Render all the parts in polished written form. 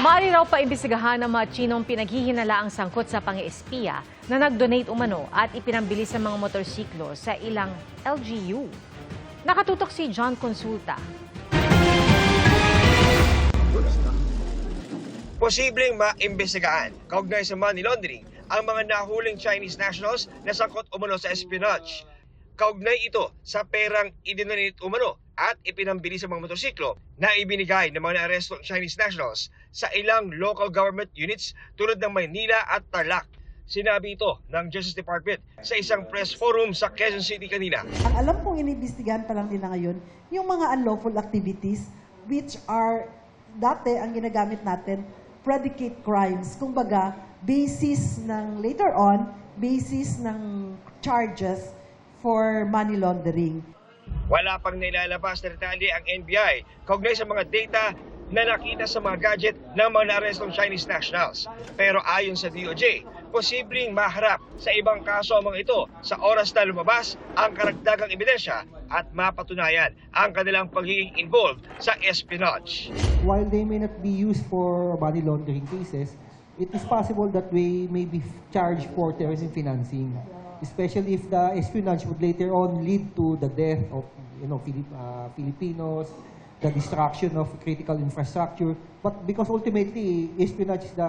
Maaari raw paimbestigahan ng mga Chinong pinaghihinalaang sangkot sa pang-espiya na nag-donate umano at ipinambili sa mga motorsiklo sa ilang LGU. Nakatutok si John Consulta. Posibleng maimbestigahan kaugnay sa money laundering ang mga nahuling Chinese nationals na sangkot umano sa espionage. Kaugnay ito sa perang idinonate umano at ipinambili sa mga motorsiklo na ibinigay ng mga naarestong Chinese nationals sa ilang local government units tulad ng Maynila at Tarlac. Sinabi ito ng Justice Department sa isang press forum sa Quezon City kanina. Ang alam kong iniimbestigahan pa lang nila ngayon, yung mga unlawful activities which are dati ang ginagamit natin, predicate crimes. Kumbaga, basis ng later on, basis ng charges for money laundering. Wala pang nilalabas na detalye ang NBI kaugnay sa mga data na nakita sa mga gadget ng mga naarestong Chinese nationals. Pero ayon sa DOJ, posibleng maharap sa ibang kaso ang mga ito sa oras na lumabas ang karagdagang ebidensya at mapatunayan ang kanilang pagiging involved sa espionage. While they may not be used for money laundering cases, it is possible that they may be charged for terrorism financing, especially if the espionage would later on lead to the death of Filipinos, the destruction of critical infrastructure. But because ultimately, espionage is the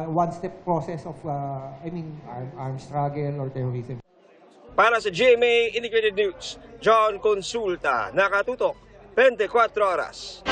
one-step process of, armed struggle or terrorism. Para sa GMA Integrated News, John Consulta, nakatutok 24 oras.